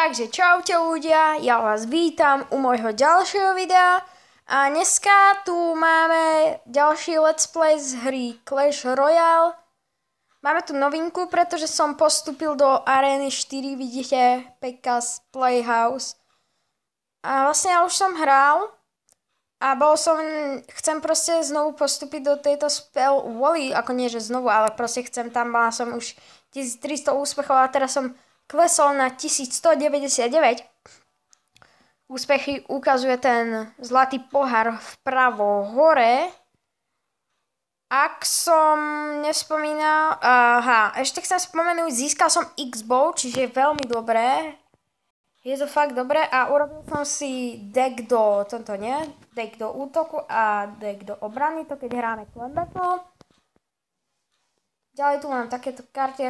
Takže čaute ľudia, ja vás vítam u môjho ďalšieho videa a dneska tu máme ďalší let's play z hry Clash Royale. Máme tu novinku, pretože som postúpil do arény 4, vidíte, Pekka's Playhouse. A vlastne ja už som hral a chcem proste znovu postúpiť do tejto spell Wally, ako nie že znovu, ale proste chcem, tam mala som už 1300 úspechov a teraz som klesol na 1199. Úspechy ukazuje ten zlatý pohár vpravo hore. Ak som nespomínal, ešte chcem spomenúť, získal som X-Bow, čiže je veľmi dobré. Je to fakt dobré a urobil som si deck do deck do útoku a deck do obrany, to keď hráme Clan Battle. Ďalej tu mám takéto karty,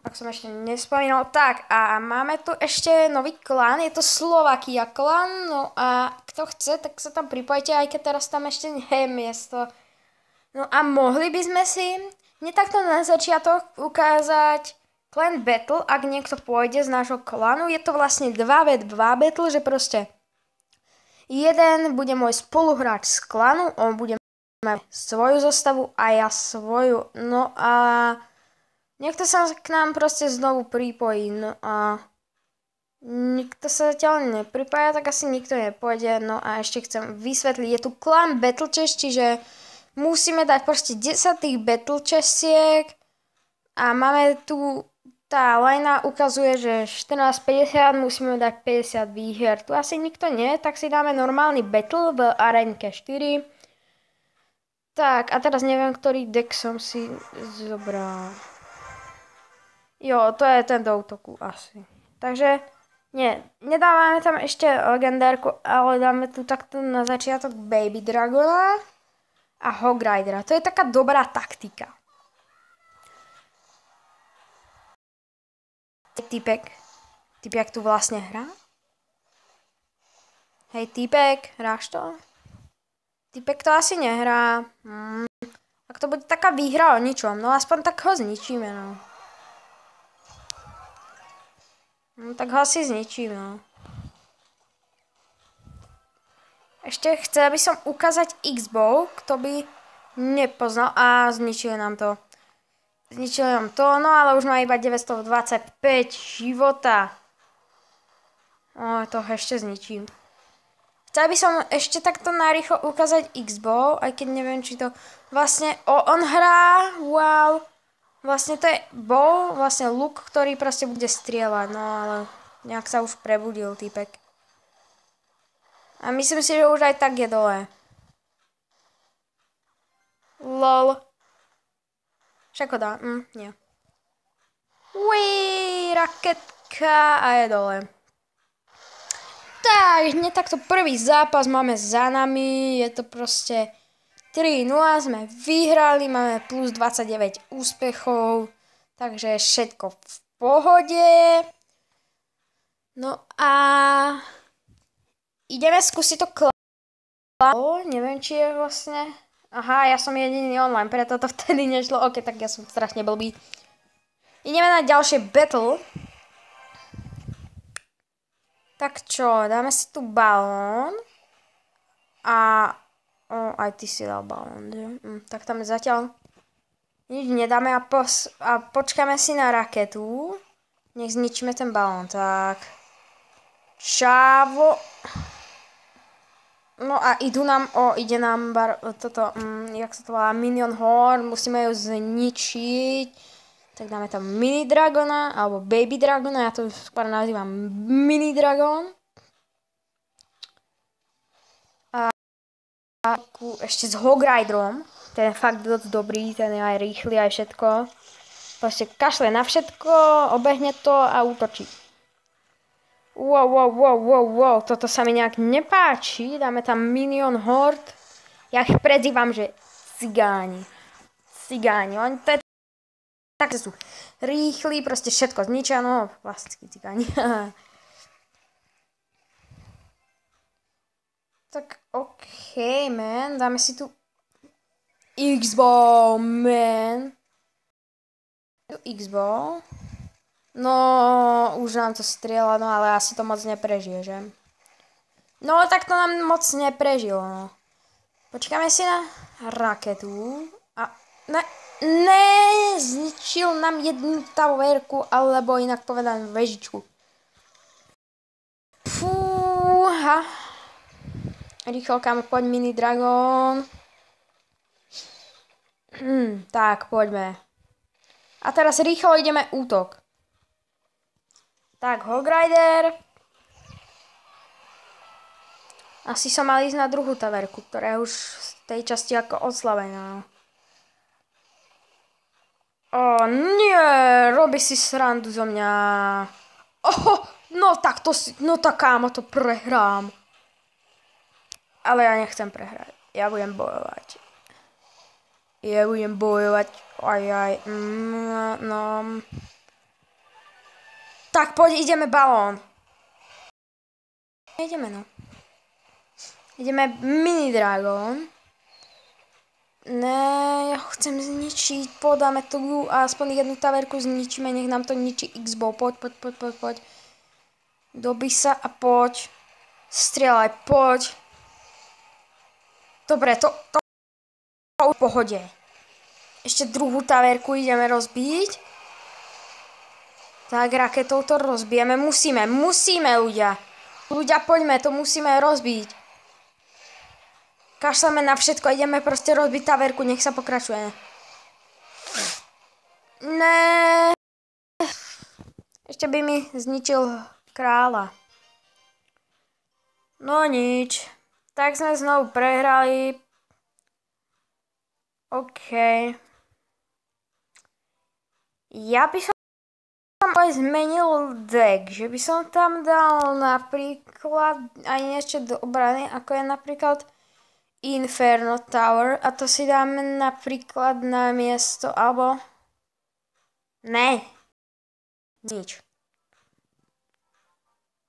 ak som ešte nespomínal. Tak a máme tu ešte nový klan, je to Slovakia klan, no a kto chce, tak sa tam pripojte, aj keď teraz tam ešte nie je miesto. No a mohli by sme si takto na začiatok ukázať Clan Battle, ak niekto pôjde z nášho klanu. Je to vlastne 2v2 battle, že proste jeden bude môj spoluhráč z klanu, on bude svoju zostavu a ja svoju. No a niekto sa k nám proste znovu pripojí. No a nikto sa zatiaľ nepripája, tak asi nikto nepôjde. No a ešte chcem vysvetliť, je tu Clan Battle Chest, čiže musíme dať proste 10 tých Battle Chestiek a máme tu, tá lajna ukazuje, že 14,50 musíme dať 50 výher. Tu asi nikto nie, tak si dáme normálny battle v arenke 4. Tak, a teraz neviem, ktorý deck som si zobral. Jo, to je ten do útoku asi. Takže, nedávame tam ešte legendárku, ale dáme tu takto na začiatok Baby Dragona a Hog Ridera. To je taká dobrá taktika. Týpek jak tu vlastne hrá? Hej, týpek, hráš to? Týpek to asi nehrá. Tak to bude taká výhra o ničom. No aspoň tak ho zničíme, no. Tak ho asi zničím, no. Ešte chcel by som ukázať X-Bow, kto by nepoznal. A zničili nám to. Zničili nám to, no ale už má iba 925 života. To ešte zničím. Chcel by som ešte takto narýchlo ukázať X-Bow, aj keď neviem, či to vlastne, on hrá, wow, vlastne to je bow, vlastne luk, ktorý proste bude strieľať, no ale nejak sa už prebudil týpek. A myslím si, že už aj tak je dole. Lol. Však ho dá, nie. Uiii, raketka a je dole. Tak, hneď takto prvý zápas máme za nami, je to proste 3-0, sme vyhrali, máme plus 29 úspechov, takže všetko v pohode. No a ideme skúsiť to neviem, či je vlastne, ja som jediný online, preto to vtedy nešlo, ok, tak ja som strašne blbý. Ideme na ďalšie battle. Tak čo, dáme si tu balón a aj ty si dal balón, že? Tak tam zatiaľ nič nedáme a počkáme si na raketu, nech zničíme ten balón, tak čavo. No a ide nám jak sa to volá, Minion Horde, musíme ju zničiť. Tak dáme tam Mini Dragona, alebo Baby Dragona, ja to skôr nazývam Mini Dragon. A ešte s Hog Riderom, ten je fakt dosť dobrý, ten je aj rýchly, aj všetko. Proste kašle na všetko, obehne to a útočí. Wow, toto sa mi nejak nepáči, dáme tam Minion Horde. Ja ich prezývam, že cigáni. Oni to je tak sú rýchli, proste všetko zničia, no klasickí cigáni. Tak okej, man, dáme si tu X-Bow, man. X-Bow. No, No už nám to strieľa, no ale asi to moc neprežije, že? No tak to nám moc neprežilo, no. Počkáme si na raketu a ne, zničil nám jednu taverku, alebo inak povedané vežičku. Fúha. Rýchlo, kam, poď mini dragon. Tak, poďme. A teraz rýchlo ideme útok. Tak, Hog Rider. Asi som mal ísť na druhú taverku, ktorá je už z tej časti ako oslavená. O, nie, robí si srandu zo mňa. No tak to si, no tak kámo, to prehrám. Ale ja nechcem prehrať, ja budem bojovať. No. Tak poď, ideme balón. Ideme, no. Ideme mini dragon. Ne, ja ho chcem zničiť. Podáme tu a aspoň jednu taverku zničíme. Nech nám to ničí X-Bow. Poď. Dobí sa a poď. Strieľaj, poď. Dobre, to v pohode. Ešte druhú taverku ideme rozbiť. Tak, raketou to rozbijeme. Musíme, ľudia. Ľudia, poďme, to musíme rozbiť. Kašleme na všetko, ideme proste rozbiť taverku, nech sa pokračuje. Ne. Ešte by mi zničil kráľa. No nič. Tak sme znovu prehrali. OK. Ja by som aj zmenil deck, že by som tam dal napríklad aj niečo do obrany, ako je napríklad Inferno Tower, a to si dáme napríklad na miesto, alebo ne, nič.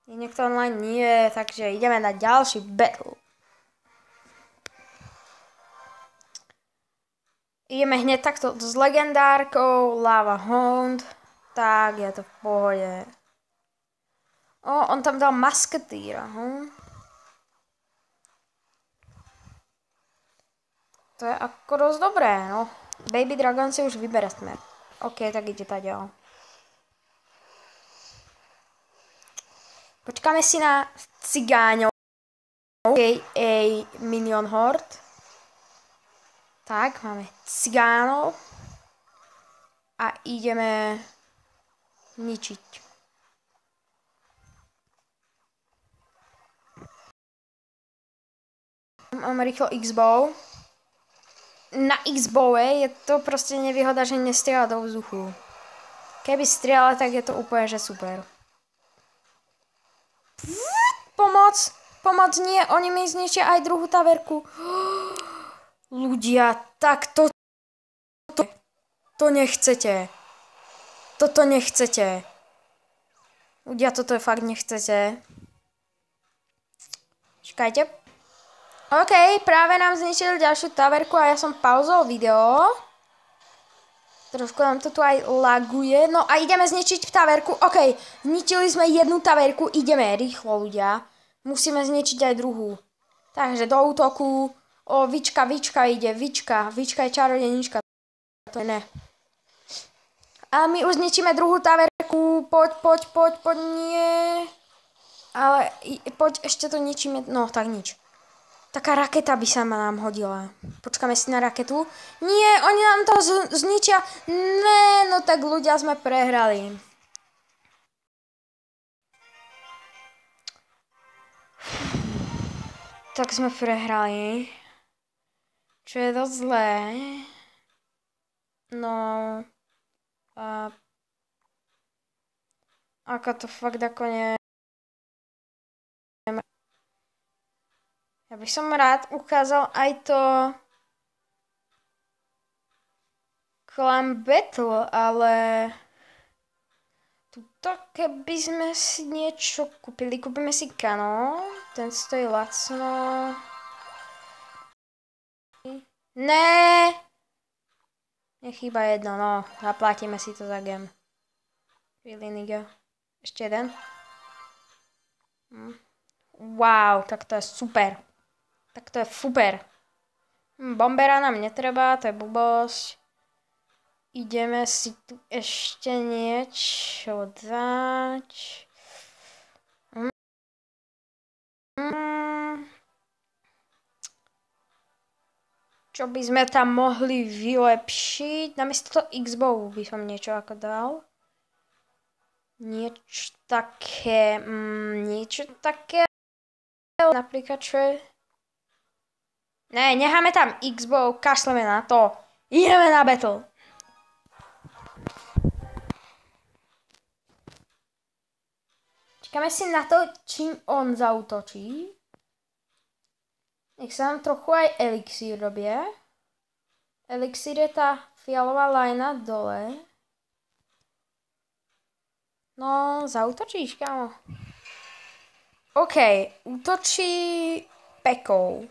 Je niekto online? Nie, takže ideme na ďalší battle. Ideme hneď takto s legendárkou Lava Hound. Tak, je to v pohode. On tam dal masketýra. To je ako dosť dobré, no. Baby Dragon si už vybere smer. OK, tak ide tá ďalej. Počkáme si na cigáňov. A Minion Horde. Tak, máme cigánov. A ideme ničiť. Mám rýchlo X-Bow. Na X-Bowe je to proste nevýhoda, že nestrieľa do vzduchu. Keby strieľa, tak je to úplne, že super. Pomoc, nie, oni mi zničia aj druhú taverku. Ľudia, tak to nechcete. Toto nechcete. Ľudia, toto fakt nechcete. Čakajte. OK, práve nám zničili ďalšiu taverku a ja som pauzol video. Trošku nám to tu aj laguje. No a ideme zničiť taverku. OK, zničili sme jednu taverku. Ideme rýchlo, ľudia. Musíme zničiť aj druhú. Takže do útoku. Vička ide. Vička je čarodejnička. To je ne. A my už zničíme druhú taverku. Poď, nie. Ale poď, ešte to ničíme. No, tak nič. Taká raketa by sa nám hodila. Počkáme si na raketu. Nie, oni nám to zničia. Ne, no tak ľudia, sme prehrali. Tak sme prehrali. Čo je dosť zlé. No. Ako to fakt ako nie... Ja by som rád ukázal aj to Clan Battle, ale tuto keby sme si niečo kúpili, kúpime si Kano, ten stojí lacno. Ne! Nechýba jedno, no, zaplatíme si to za gem. Really, nigga. Ešte jeden. Wow, tak to je super. Tak to je super. Bombera nám netreba, to je blbosť. Ideme si tu ešte niečo dať. Čo by sme tam mohli vylepšiť? Namiesto toho X-bowu by som niečo ako dal. Niečo také... Napríklad čo je... Ne, necháme tam X-bow, kašleme na to. Ideme na battle. Čakáme si na to, čím on zaútočí. Nech sa nám trochu aj elixír robie. Elixír je tá fialová lajna dole. No, zaútočíš, kámo. OK, útočí pekou.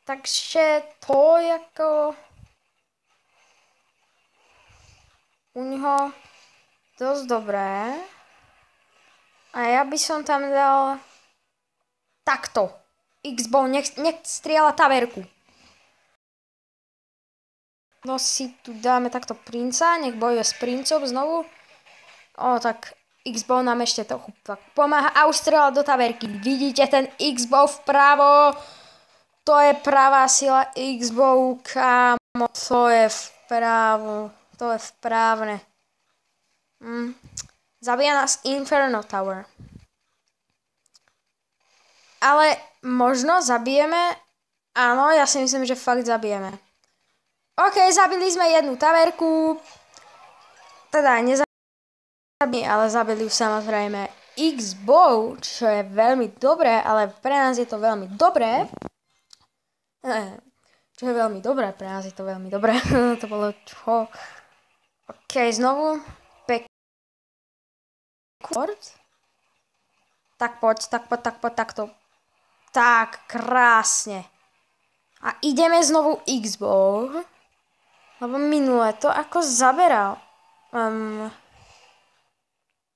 Takže to jako... U něho dosť dobré. A ja by som tam dal... Takto. X-bow, nech strieľa taverku. No si tu dáme takto princa, nech bojuje s princom znovu. O, tak X-bow nám ešte trochu tak pomáha. A už strieľa do taverky. Vidíte ten X-bow vpravo? To je pravá sila X-bow, kámo. To je vpravo. To je vprávne. Zabíja nás Inferno Tower. Ale možno zabijeme. Áno, ja si myslím, že fakt zabijeme. OK, zabili sme jednu taverku. Teda nezabili, ale zabili už samozrejme X-bow, čo je veľmi dobré, ale pre nás je to veľmi dobré. Čo je veľmi dobré, pre nás je to veľmi dobré. To bolo čo? OK, znovu. Tak poď, takto. Tak, krásne. A ideme znovu X-bow. Lebo minule to ako zaberal.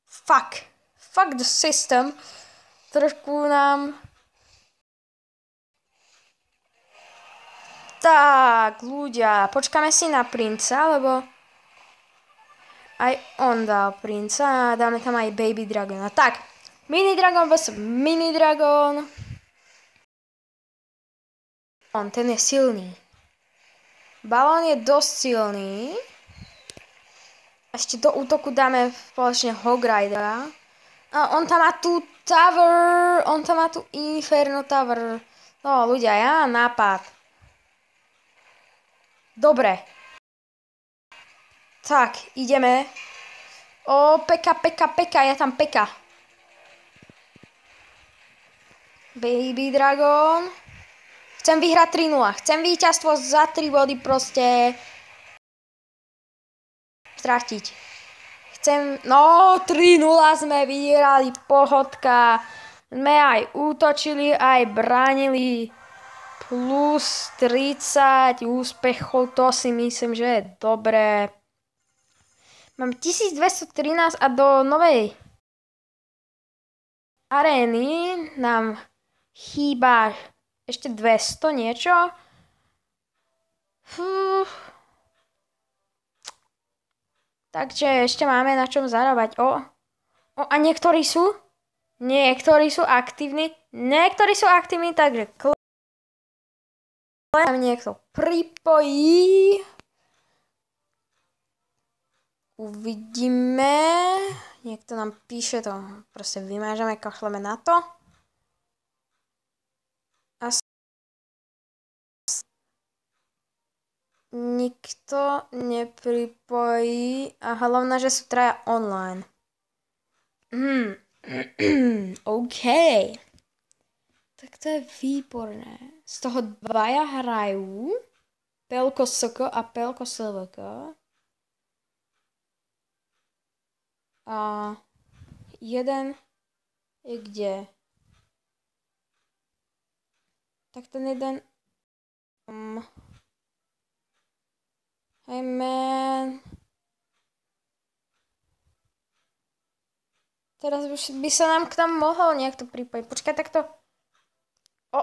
Fuck the system. Trošku nám... Tak, ľudia, počkáme si na princa, lebo aj on dal princa a dáme tam aj Baby Dragona. Tak, Mini Dragon vs. Mini Dragon. Ten je silný. Balón je dosť silný. Ešte do útoku dáme spoločne Hog Ridera. A on tam má tu Tower. On tam má tu Inferno Tower. No, ľudia, ja mám nápad. Dobre. Tak, ideme. O, peka, ja tam peka. Baby Dragon. Chcem vyhrať 3-0. Chcem víťazstvo za 3 body proste stratiť. Chcem... No, 3-0 sme vyhrali, pohodka. Sme aj útočili, aj bránili. Plus 30 úspechov, to si myslím, že je dobré. Mám 1213 a do novej arény nám chýba ešte 200 niečo. Takže ešte máme na čom zarábať. A niektorí sú aktívni. Takže niekto pripojí. Uvidíme. Niekto nám píše to. Proste vymážeme, kašleme na to. Nikto nepripojí. A hlavne, že sú traja online. OK. Tak to je výborné. Z toho dvaja hrajú. Pelko SK a Pelko SVK. A jeden je kde? Tak ten jeden... Hey man. Teraz už by sa nám k tam mohol niekto pripojiť. Počkaj, takto. O,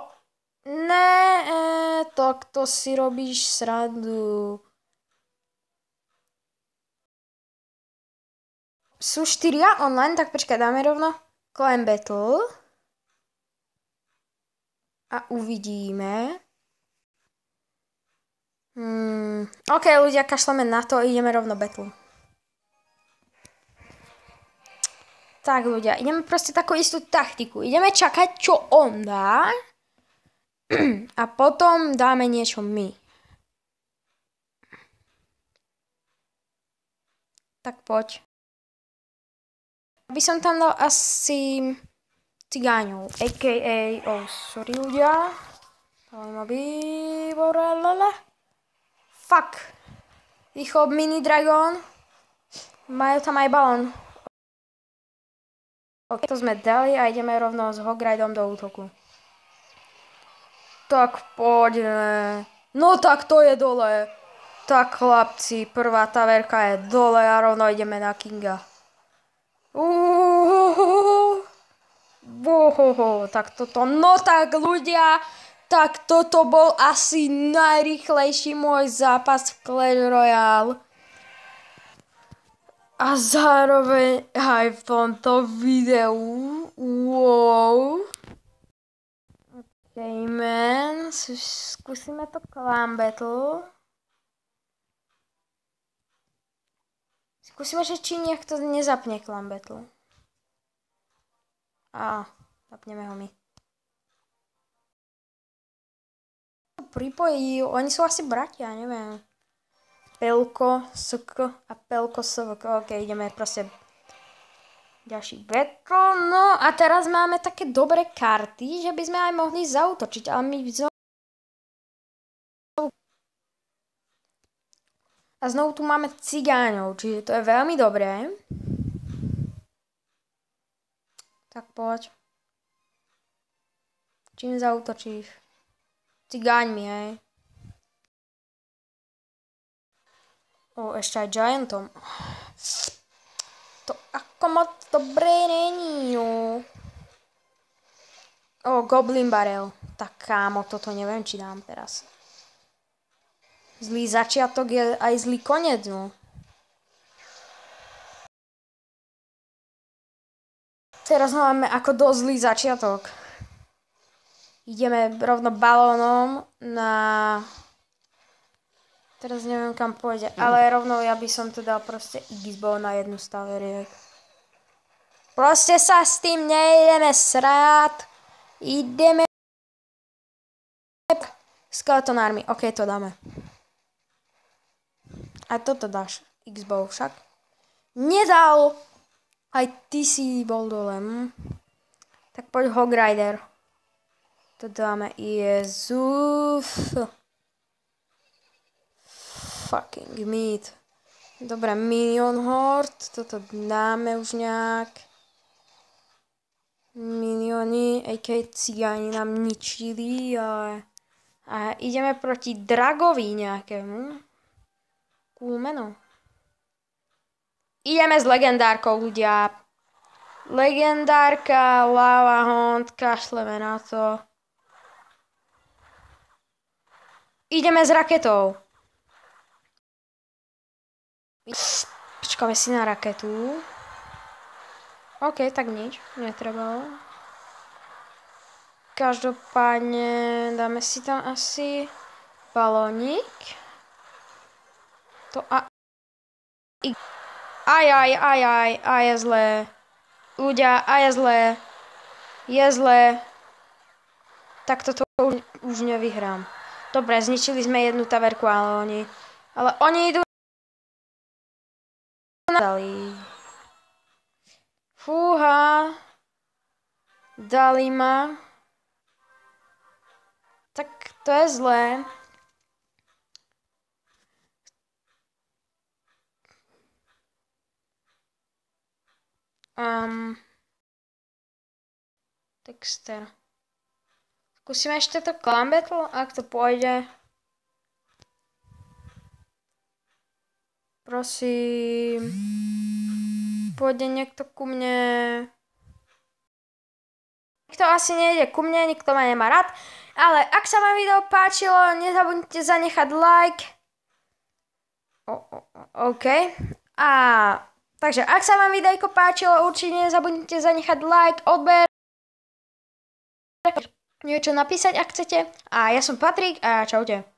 ne, tak to si robíš srandu. Sú 4 online, tak počkaj, dáme rovno Clan Battle. A uvidíme. OK, ľudia, kašleme na to, ideme rovno battle. Tak ľudia, ideme proste takú istú taktiku. Ideme čakať, čo on dá. A potom dáme niečo my. Tak poď. By som tam dal asi cigáňov, a.k.a. Oh, sorry ľudia. Fuck. Rýchlo mini dragon. Majú tam aj balón. Ok, to sme dali a ideme rovno s Hogridom do útoku. Tak poďme. No tak to je dole. Tak chlapci, prvá taverka je dole a rovno ideme na Kinga. Tak toto, no tak ľudia, tak toto bol asi najrýchlejší môj zápas v Clash Royale. A zároveň aj v tomto videu. Wow. OK, man. Skúsime to Clan Battle. Skúsime, že či niekto nezapne Clan Battle. Zapneme ho my. Pripojí, oni sú asi bratia, neviem. Pelko, SK a Pelko, SVK. OK, ideme proste ďalší battle. No a teraz máme také dobré karty, že by sme aj mohli zaútočiť, ale my znovu tu máme cigáňov, čiže to je veľmi dobré. Tak poď. Čím zaútočíš? Cigáňmi, hej. Ešte aj Giantom. To ako moc dobré není, jo. Goblin Barrel. Tak kámo, toto neviem, či dám teraz. Zlý začiatok je aj zlý koniec, no. Teraz máme ako dosť zlý začiatok. Ideme rovno balónom na... Teraz neviem, kam pôjde, ale rovno ja by som to dal proste X-ball na jednu z taveriek. Proste sa s tým nejdeme srát. Ideme... Skeleton Army, OK, to dáme. A toto dáš, X-ball však. Nedal! Aj ty si bol dole. Tak poď Hogrider. To dáme, Jezuf. Fucking meat. Dobre, Minion Horde. Toto dáme už nejak. Miniony, a.k.a. cigáni nám ničili, ale... A ideme proti dragovi nejakému. Cool meno. Ideme s legendárkou, ľudia. Legendárka, Lava Hond, kašleme na to. Ideme s raketou. Počkáme si na raketu. OK, tak nič, netreba. Každopádne dáme si tam asi balónik. To Aj, je zlé. Ľudia, je zlé. Je zlé. Tak toto už nevyhrám. Dobre, zničili sme jednu taverku, ale oni idú dali. Fúha. Dali ma. Tak to je zlé. Dexter. Skúsime ešte to Clan Battle, ak to pôjde. Prosím. Pôjde niekto ku mne. Nikto asi nejde ku mne, nikto ma nemá rád. Ale ak sa vám video páčilo, nezabudnite zanechať like. OK. A takže ak sa vám videjko páčilo, určite nezabudnite zanechať like, odber, niečo napísať, ak chcete. A ja som Patrik a čaute.